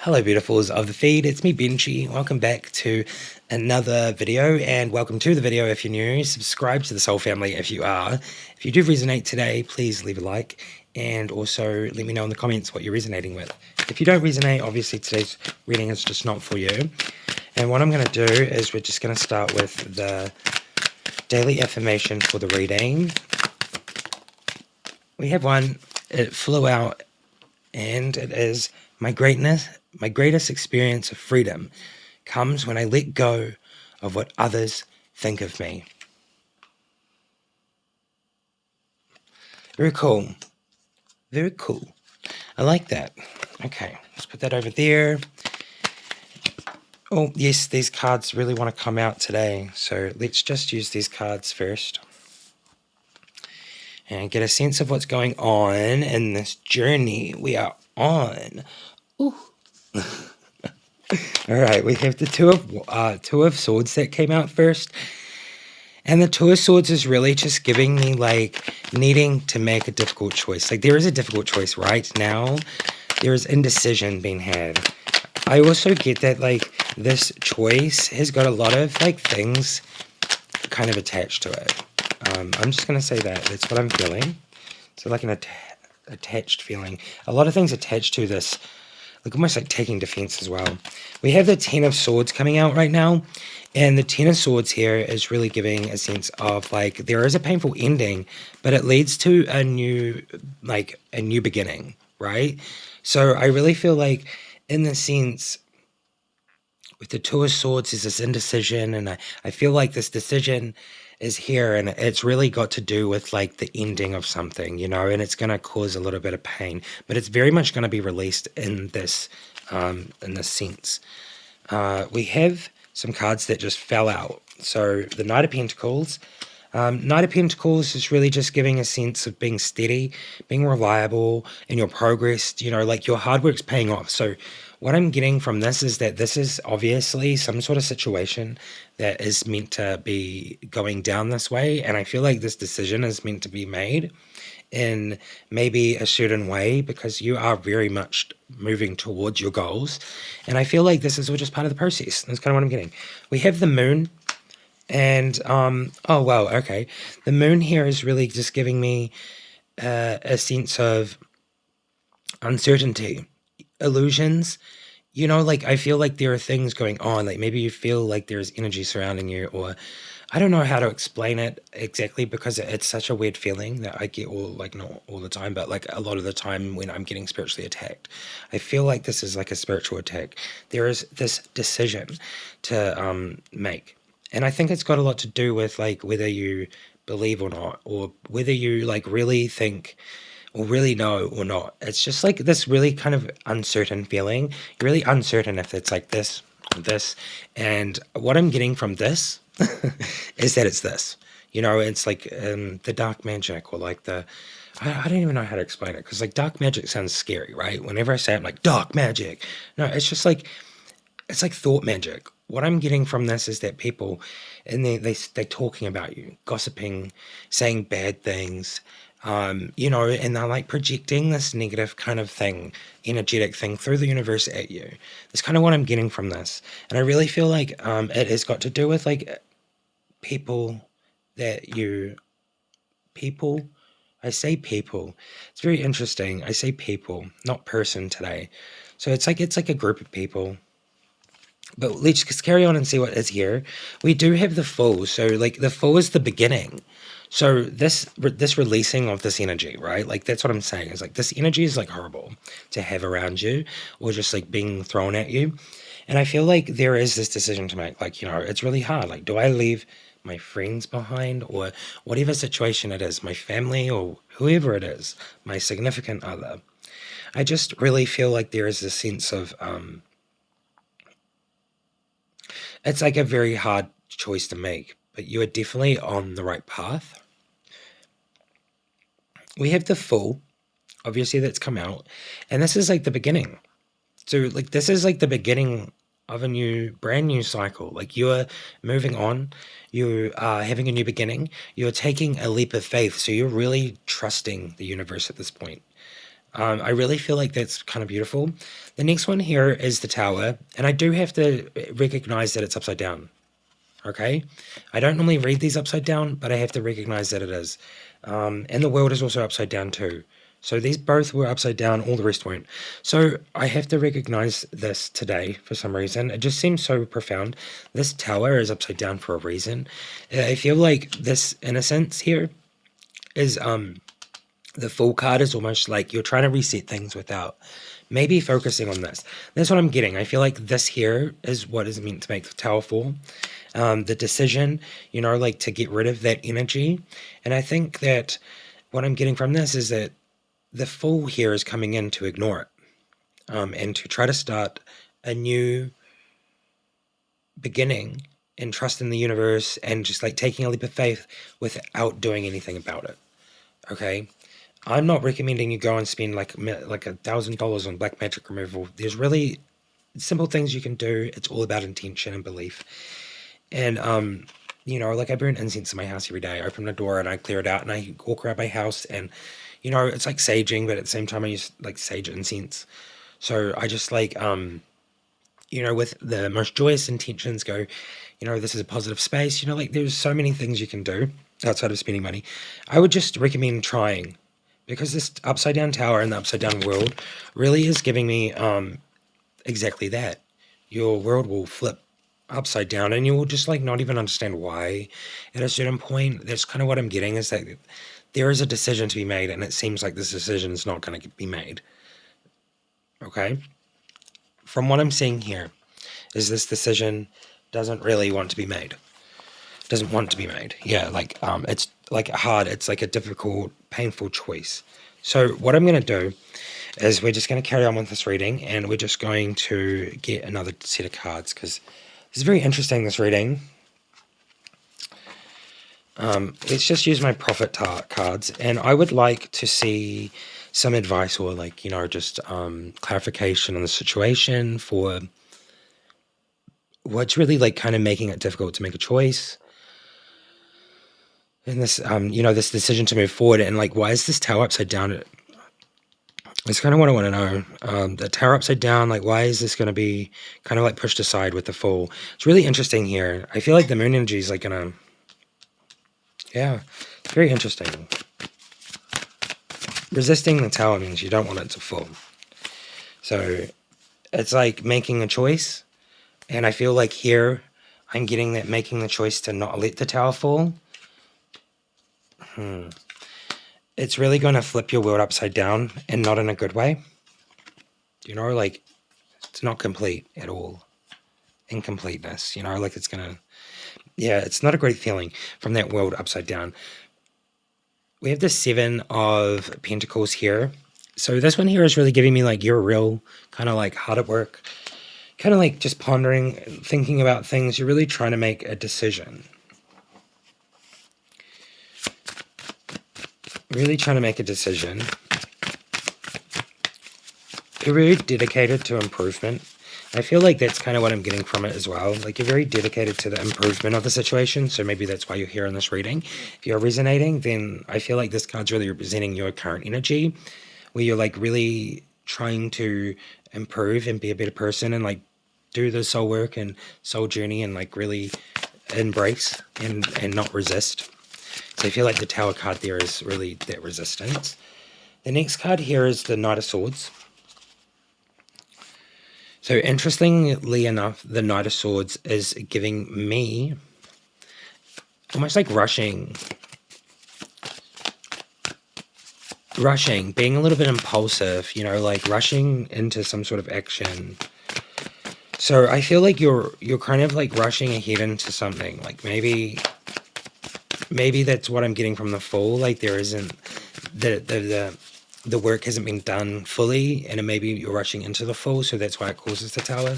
Hello beautifuls of the feed, it's me Benji. Welcome back to another video, and welcome to the video if you're new. Subscribe to the Soul Family if you are. If you do resonate today, please leave a like, and also let me know in the comments what you're resonating with. If you don't resonate, obviously today's reading is just not for you. And what I'm going to do is we're just going to start with the daily affirmation for the reading. We have one, it flew out, and it is: my greatest experience of freedom comes when I let go of what others think of me. Very cool. Very cool. I like that. Okay, let's put that over there. Oh, yes, these cards really want to come out today. So let's just use these cards first and get a sense of what's going on in this journey we are on. Ooh. All right, we have the two of Swords that came out first. And the Two of Swords is really just giving me, like, needing to make a difficult choice. Like, there is a difficult choice right now. There is indecision being had. I also get that, like, this choice has got a lot of, like, things kind of attached to it. I'm just going to say that. That's what I'm feeling. So, like, an attached feeling. A lot of things attached to this. Like, almost like taking defense as well. We have the Ten of Swords coming out right now. And the Ten of Swords here is really giving a sense of, like, there is a painful ending, but it leads to a new beginning, right? So I really feel like, in the sense, with the Two of Swords, there's this indecision, and I feel like this decision is here, and it's really got to do with, like, the ending of something, you know, and it's going to cause a little bit of pain, but it's very much going to be released in this sense. We have some cards that just fell out. So the Knight of Pentacles. Knight of Pentacles is really just giving a sense of being steady, being reliable in your progress, you know, like your hard work's paying off. So what I'm getting from this is that this is obviously some sort of situation that is meant to be going down this way. And I feel like this decision is meant to be made in maybe a certain way, because you are very much moving towards your goals. And I feel like this is all just part of the process. That's kind of what I'm getting. We have the Moon, and oh wow, okay. The Moon here is really just giving me a sense of uncertainty, illusions. You know, like, I feel like there are things going on. Like, maybe you feel like there's energy surrounding you, or I don't know how to explain it exactly, because it's such a weird feeling that I get not all the time, but like a lot of the time when I'm getting spiritually attacked. I feel like this is like a spiritual attack. There is this decision to make. And I think it's got a lot to do with, like, whether you believe or not, or whether you, like, really think or really know or not. It's just like this really kind of uncertain feeling. You're really uncertain if it's like this or this. And what I'm getting from this is that it's this. You know, it's like the dark magic, or like I don't even know how to explain it, because, like, dark magic sounds scary, right? Whenever I say it, I'm like, dark magic. No, it's just like, it's like thought magic. What I'm getting from this is that people, and they're talking about you, gossiping, saying bad things, you know, and they're like projecting this negative kind of thing, energetic thing through the universe at you. That's kind of what I'm getting from this. And I really feel like it has got to do with, like, people that you, people, I say people. It's very interesting. I say people, not person today. So it's like a group of people. But let's just carry on and see what is here. We do have the Fool. So, like, the Fool is the beginning. So this releasing of this energy, right? Like, that's what I'm saying. Is like, this energy is, like, horrible to have around you, or just, like, being thrown at you. And I feel like there is this decision to make. Like, you know, it's really hard. Like, do I leave my friends behind, or whatever situation it is, my family, or whoever it is, my significant other? I just really feel like there is this sense of it's like a very hard choice to make, but you are definitely on the right path. We have the Fool, obviously, that's come out, and this is like the beginning. So, like, this is like the beginning of a brand new cycle. Like, you're moving on, you are having a new beginning, you're taking a leap of faith. So you're really trusting the universe at this point. I really feel like that's kind of beautiful. The next one here is the tower, and I do have to recognize that it's upside down. Okay, I don't normally read these upside down, but I have to recognize that it is. And the world is also upside down too. So these both were upside down, all the rest weren't. So I have to recognize this today for some reason. It just seems so profound. This tower is upside down for a reason. I feel like this innocence here is the Fool card is almost like you're trying to reset things without maybe focusing on this. That's what I'm getting. I feel like this here is what is meant to make the tower fall. The decision, like to get rid of that energy. And I think that what I'm getting from this is that the Fool here is coming in to ignore it, and to try to start a new beginning and trust in the universe and just like taking a leap of faith without doing anything about it. Okay. I'm not recommending you go and spend like $1,000 on black magic removal. There's really simple things you can do. It's all about intention and belief. And like I burn incense in my house every day. I open the door and I clear it out and I walk around my house and it's like saging, but at the same time I use like sage incense. So I just like with the most joyous intentions go, this is a positive space. Like there's so many things you can do outside of spending money. I would just recommend trying, because this upside down tower and the upside down world really is giving me exactly that. Your world will flip upside down and you will just like not even understand why at a certain point. That's kind of what I'm getting, is that there is a decision to be made and it seems like this decision is not going to be made. Okay? From what I'm seeing here is this decision doesn't really want to be made. Doesn't want to be made. Yeah, like it's like hard, it's like a difficult, painful choice. So what I'm going to do is we're just going to carry on with this reading and we're just going to get another set of cards because it's very interesting, this reading. Let's just use my prophet cards, and I would like to see some advice or like, just clarification on the situation for what's really like kind of making it difficult to make a choice. And this, this decision to move forward, and like, why is this tower upside down? It's kind of what I want to know. The tower upside down, like, why is this going to be kind of like pushed aside with the Fool? It's really interesting here. I feel like the moon energy is like going to, yeah, it's very interesting. Resisting the tower means you don't want it to fall. So it's like making a choice. And I feel like here I'm getting that making the choice to not let the tower fall. It's really going to flip your world upside down, and not in a good way. Like it's not complete at all. Incompleteness, like it's going to, yeah, it's not a great feeling from that world upside down. We have the 7 of Pentacles here. So this one here is really giving me like you're real kind of like hard at work, kind of like just pondering, thinking about things. You're really trying to make a decision. Really trying to make a decision. You're very dedicated to improvement. I feel like that's kind of what I'm getting from it as well. Like you're very dedicated to the improvement of the situation. So maybe that's why you're here in this reading. If you're resonating, then I feel like this card's really representing your current energy, where you're like really trying to improve and be a better person and like do the soul work and soul journey and like really embrace and not resist. So I feel like the Tower card there is really that resistance. The next card here is the Knight of Swords. So interestingly enough, the Knight of Swords is giving me almost like rushing, being a little bit impulsive, like rushing into some sort of action. So I feel like you're kind of like rushing ahead into something. Like maybe that's what I'm getting from the Fool. Like there isn't the work hasn't been done fully, and maybe you're rushing into the Fool, so that's why it causes the Tower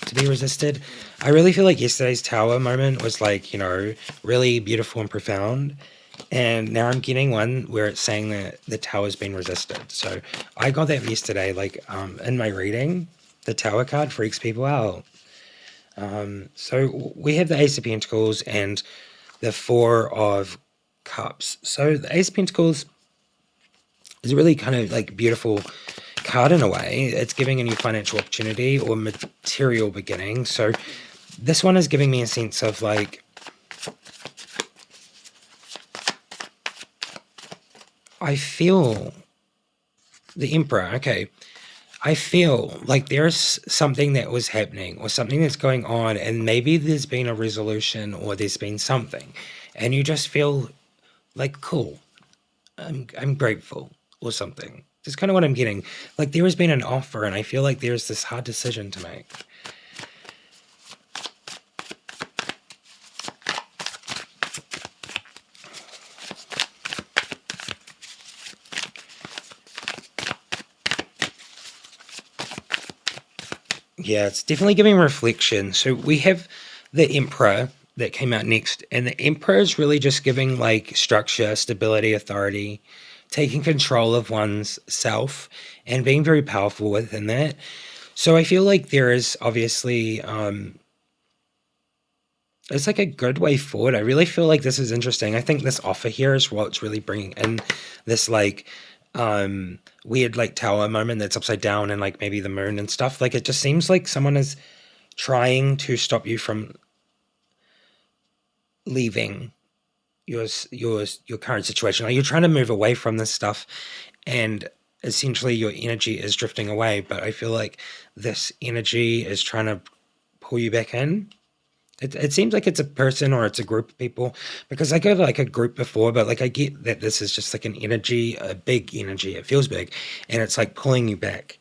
to be resisted. I really feel like yesterday's Tower moment was like, really beautiful and profound, and now I'm getting one where it's saying that the Tower's been resisted. So I got that yesterday, like in my reading. The Tower card freaks people out. So we have the Ace of Pentacles and the 4 of Cups. So the Ace of Pentacles is a really kind of like beautiful card in a way. It's giving a new financial opportunity or material beginning. So this one is giving me a sense of like, I feel the Emperor. Okay. I feel like there's something that was happening or something that's going on, and maybe there's been a resolution or there's been something, and you just feel like, cool, I'm grateful or something. That's kind of what I'm getting. Like there has been an offer, and I feel like there's this hard decision to make. Yeah, it's definitely giving reflection. So we have the Emperor that came out next, and the Emperor is really just giving like structure, stability, authority, taking control of one's self, and being very powerful within that. So I feel like there is obviously it's like a good way forward. I really feel like this is interesting. I think this offer here is what's really bringing in this like weird like tower moment that's upside down and like maybe the moon and stuff. Like it just seems like someone is trying to stop you from leaving your current situation. Like you're trying to move away from this stuff, and essentially your energy is drifting away. But I feel like this energy is trying to pull you back in. It seems like it's a person or it's a group of people, because I go to like a group before, but like I get that this is just like an energy, a big energy. It feels big, and it's like pulling you back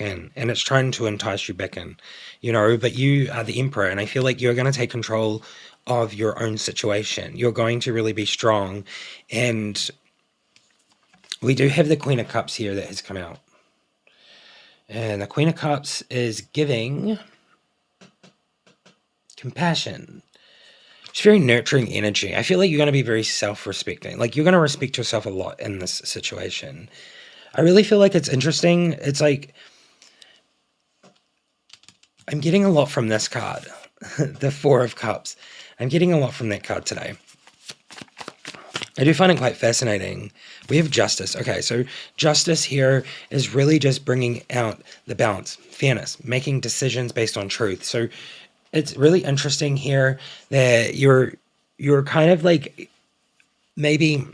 in, and it's trying to entice you back in, but you are the Emperor, and I feel like you're going to take control of your own situation. You're going to really be strong, and we do have the Queen of Cups here that has come out, and the Queen of Cups is giving compassion. It's very nurturing energy. I feel like you're going to be very self-respecting. Like you're going to respect yourself a lot in this situation. I really feel like it's interesting. It's like I'm getting a lot from this card, the Four of Cups. I'm getting a lot from that card today. I do find it quite fascinating. We have justice. Okay, so justice here is really just bringing out the balance, fairness, making decisions based on truth. So it's really interesting here that you're kind of like maybe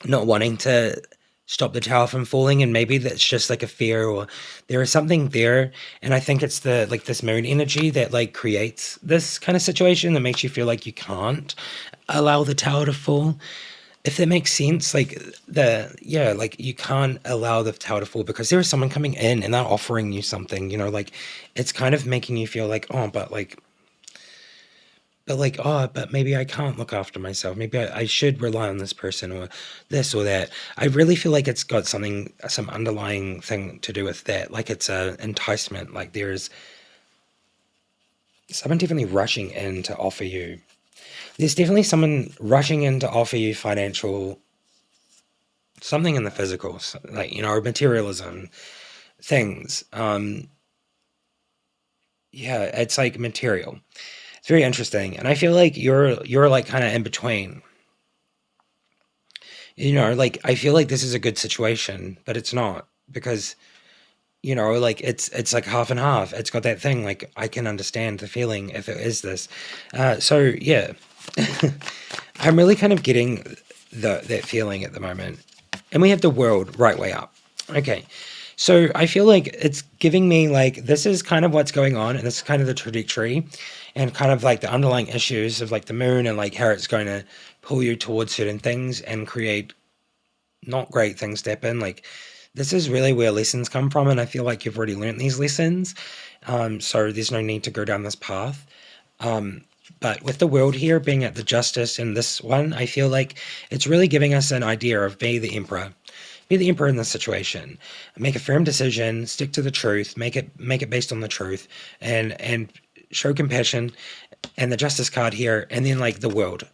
not wanting to stop the tower from falling, and maybe that's just like a fear, or there is something there, and I think it's the like this moon energy that like creates this kind of situation that makes you feel like you can't allow the tower to fall, if that makes sense. Like like you can't allow the tower to fall because there is someone coming in and they're offering you something, like it's kind of making you feel like, oh, but maybe I can't look after myself. Maybe I should rely on this person or this or that. I really feel like it's got some underlying thing to do with that. Like it's a enticement. Like there's someone definitely rushing in to offer you. There's definitely someone rushing in to offer you financial, something in the physical, like, materialism, things. Yeah, it's like material. It's very interesting, and I feel like you're like kind of in between. Like I feel like this is a good situation, but it's not, because like it's like half and half. It's got that thing like I can understand the feeling if it is this. So yeah, I'm really kind of getting that feeling at the moment, and we have the world right way up. Okay. So I feel like it's giving me like this is kind of what's going on, and this is kind of the trajectory, and kind of like the underlying issues of like the moon and like how it's going to pull you towards certain things and create not great things to happen. Like this is really where lessons come from, and I feel like you've already learnt these lessons. So there's no need to go down this path. But with the world here being at the justice in this one, I feel like it's really giving us an idea of be the emperor. Be the emperor in this situation. Make a firm decision, stick to the truth, make it based on the truth, and show compassion, and the justice card here, and then like the world.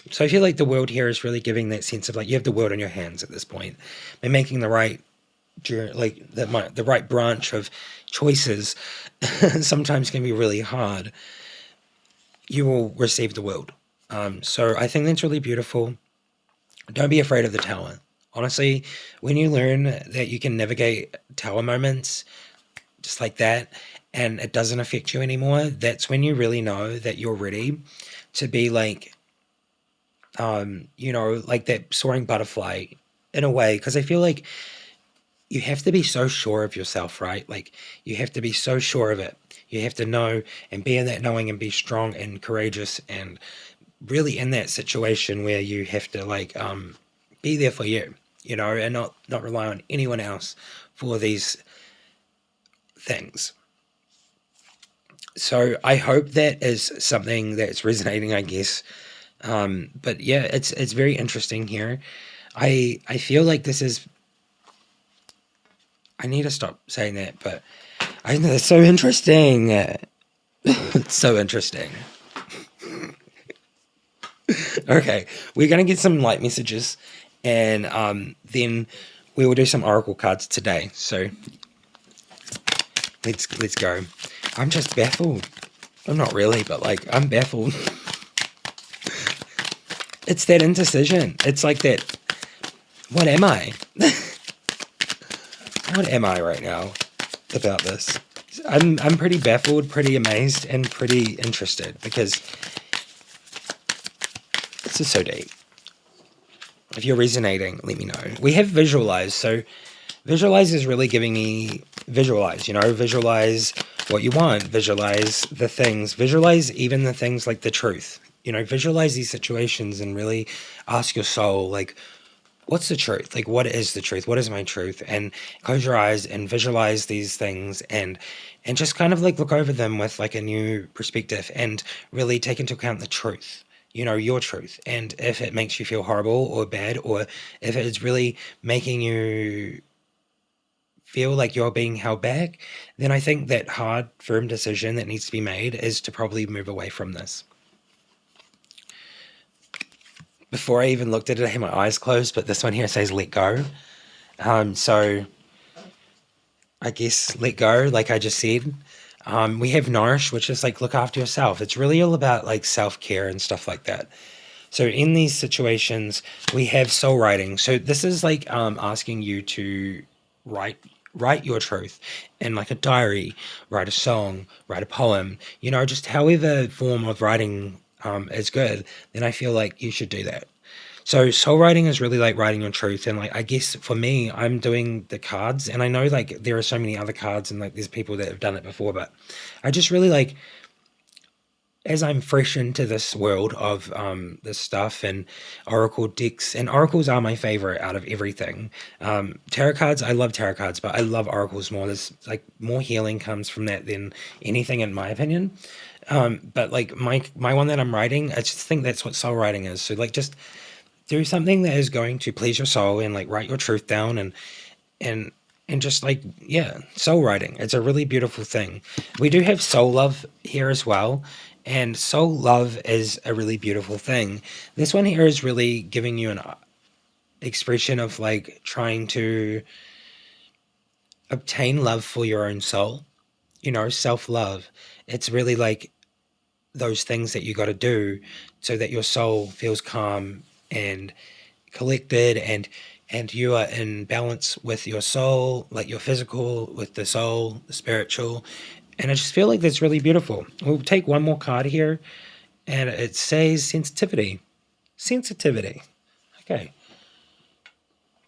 So I feel like the world here is really giving that sense of like you have the world in your hands at this point, and making the right the right branch of choices sometimes can be really hard. You will receive the world. So I think that's really beautiful. Don't be afraid of the tower. Honestly, when you learn that you can navigate tower moments just like that and it doesn't affect you anymore, that's when you really know that you're ready to be like, like that soaring butterfly in a way. Because I feel like you have to be so sure of yourself, right? Like you have to be so sure of it. You have to know and be in that knowing and be strong and courageous and really in that situation where you have to like be there for you, and not rely on anyone else for these things. So I hope that is something that's resonating, I guess. But yeah, it's very interesting here. I feel like this is. I need to stop saying that, but I know it's so interesting. It's so interesting. Okay, we're gonna get some light messages, and then we will do some oracle cards today. So let's go. I'm just baffled. I'm not really, but like I'm baffled. It's that indecision. It's like that. What am I? What am I right now about this? I'm pretty baffled, pretty amazed, and pretty interested because this is so deep. If you're resonating, let me know. We have visualize. So visualize is really giving me visualize, visualize what you want, visualize the things, visualize even the things like the truth, visualize these situations and really ask your soul, like, what's the truth? Like, what is the truth? What is my truth? And close your eyes and visualize these things and just kind of like look over them with like a new perspective and really take into account the truth, your truth. And if it makes you feel horrible or bad, or if it's really making you feel like you're being held back, then I think that hard, firm decision that needs to be made is to probably move away from this. Before I even looked at it, I had my eyes closed, but this one here says let go. So I guess let go, like I just said. We have nourish, which is like look after yourself. It's really all about like self-care and stuff like that. So in these situations, we have soul writing. So this is like asking you to write your truth in like a diary, write a song, write a poem, just however form of writing is good, then I feel like you should do that. So soul writing is really like writing your truth. And like I guess for me, I'm doing the cards and I know like there are so many other cards and like there's people that have done it before, but I just really like as I'm fresh into this world of this stuff and oracle decks, and oracles are my favorite out of everything. Tarot cards, I love tarot cards, but I love oracles more. There's like more healing comes from that than anything, in my opinion. But like my one that I'm writing, I just think that's what soul writing is. So like just do something that is going to please your soul and like write your truth down and and just like yeah, soul writing, it's a really beautiful thing. We do have soul love here as well, and soul love is a really beautiful thing. This one here is really giving you an expression of like trying to obtain love for your own soul, self-love. It's really like those things that you got to do so that your soul feels calm and collected and you are in balance with your soul, like your physical with the soul, the spiritual. And I just feel like that's really beautiful. We'll take one more card here and it says sensitivity. Sensitivity. Okay.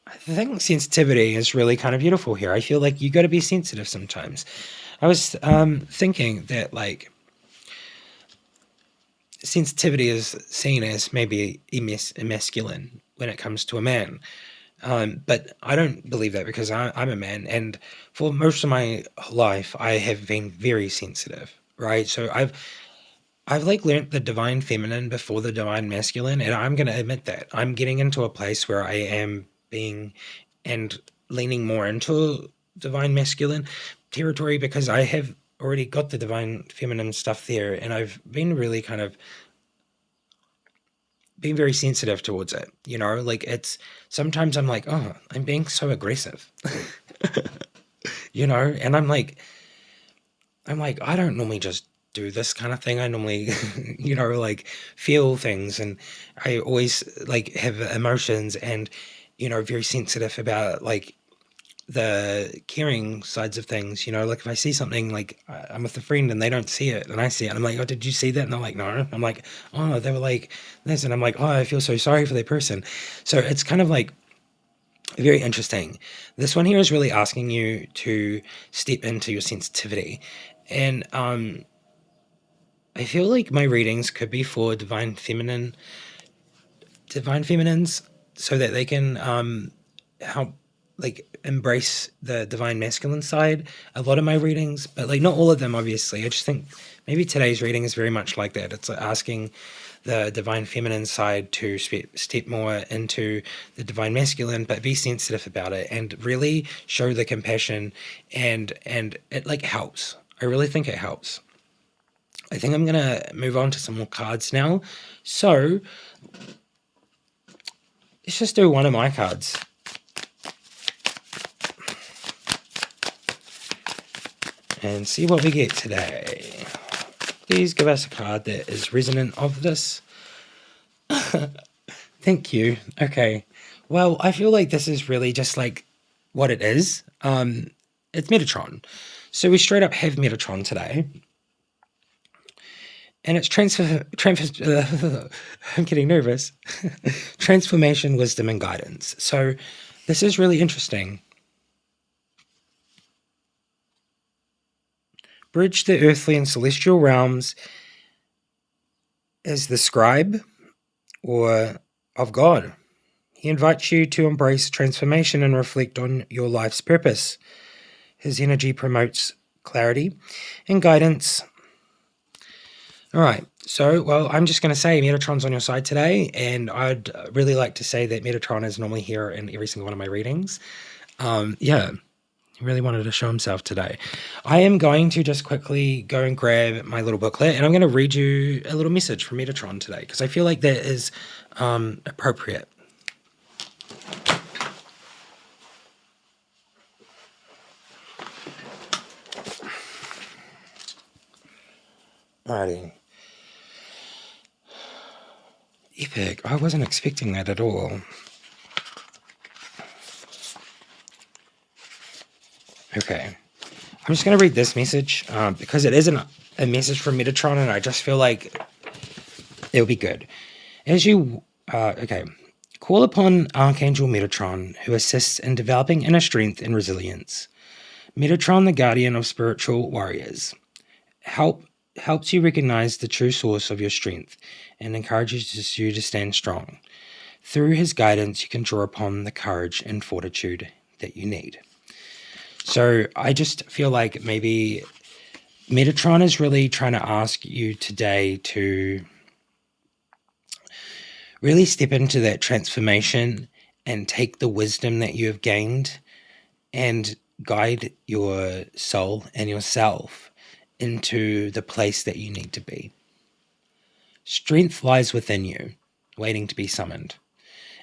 I think sensitivity is really kind of beautiful here. I feel like you got to be sensitive sometimes. I was thinking that like sensitivity is seen as maybe emasculine when it comes to a man. But I don't believe that because I'm a man, and for most of my life, I have been very sensitive, right? So I've like learnt the divine feminine before the divine masculine, and I'm gonna admit that I'm getting into a place where I am being and leaning more into divine masculine territory because I have already got the divine feminine stuff there, and I've been really kind of being very sensitive towards it. Like it's sometimes I'm like, oh, I'm being so aggressive, and I'm like, I don't normally just do this kind of thing. I normally, like feel things and I always like have emotions very sensitive about like the caring sides of things. Like if I see something, like I'm with a friend and they don't see it and I see it, and I'm like, oh, did you see that? And they're like, no. I'm like, oh, they were like this, and I'm like, oh, I feel so sorry for that person. So it's kind of like very interesting. This one here is really asking you to step into your sensitivity. And I feel like my readings could be for divine feminines, so that they can help like embrace the divine masculine side. A lot of my readings, but like not all of them, obviously. I just think maybe today's reading is very much like that. It's like asking the divine feminine side to step more into the divine masculine, but be sensitive about it and really show the compassion, and it like helps. I really think it helps. I think I'm gonna move on to some more cards now. So let's just do one of my cards. And see what we get today. Please give us a card that is resonant of this. Thank you. Okay. Well, I feel like this is really just like what it is. It's Metatron. So we straight up have Metatron today. And it's I'm getting nervous. Transformation, wisdom, and guidance. So this is really interesting. Bridge the earthly and celestial realms as the scribe or of God. He invites you to embrace transformation and reflect on your life's purpose. His energy promotes clarity and guidance. All right, so, well, I'm just going to say Metatron's on your side today, and I'd really like to say that Metatron is normally here in every single one of my readings. Yeah, he really wanted to show himself today. I am going to just quickly go and grab my little booklet, and I'm going to read you a little message from Metatron today, because I feel like that is appropriate. Alrighty. Epic. I wasn't expecting that at all. Okay. I'm just going to read this message because it isn't a message from Metatron, and I just feel like it'll be good. Okay. Call upon Archangel Metatron, who assists in developing inner strength and resilience. Metatron, the guardian of spiritual warriors, helps you recognize the true source of your strength and encourages you to stand strong. Through his guidance, you can draw upon the courage and fortitude that you need. So I just feel like maybe Metatron is really trying to ask you today to really step into that transformation and take the wisdom that you have gained and guide your soul and yourself into the place that you need to be. Strength lies within you, waiting to be summoned.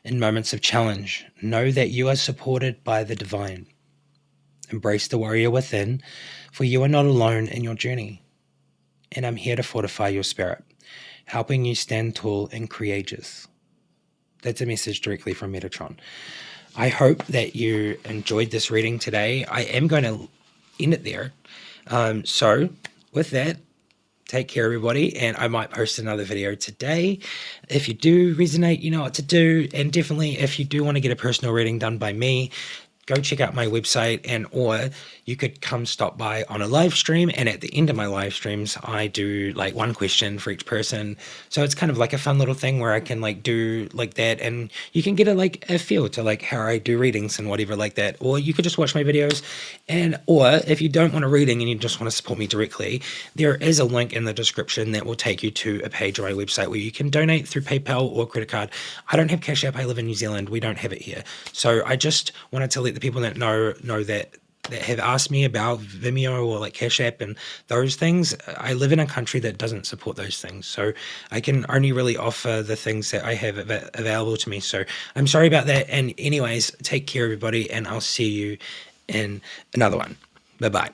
In moments of challenge, know that you are supported by the divine. Embrace the warrior within, for you are not alone in your journey. And I'm here to fortify your spirit, helping you stand tall and courageous. That's a message directly from Metatron. I hope that you enjoyed this reading today. I am going to end it there. So with that, take care, everybody, and I might post another video today. If you do resonate, you know what to do, and definitely if you do want to get a personal reading done by me, go check out my website, or you could come stop by on a live stream, and at the end of my live streams I do like one question for each person, so it's kind of like a fun little thing where I can like do like that, and you can get a feel to like how I do readings and whatever like that. Or you could just watch my videos, or if you don't want a reading and you just want to support me directly, there is a link in the description that will take you to a page on my website where you can donate through PayPal or credit card. I don't have Cash App. I live in New Zealand. We don't have it here, so I just wanted to let the people that know that have asked me about Vimeo or like Cash App and those things. I live in a country that doesn't support those things, so I can only really offer the things that I have available to me. So I'm sorry about that. And anyways, take care, everybody, and I'll see you in another one. Bye bye.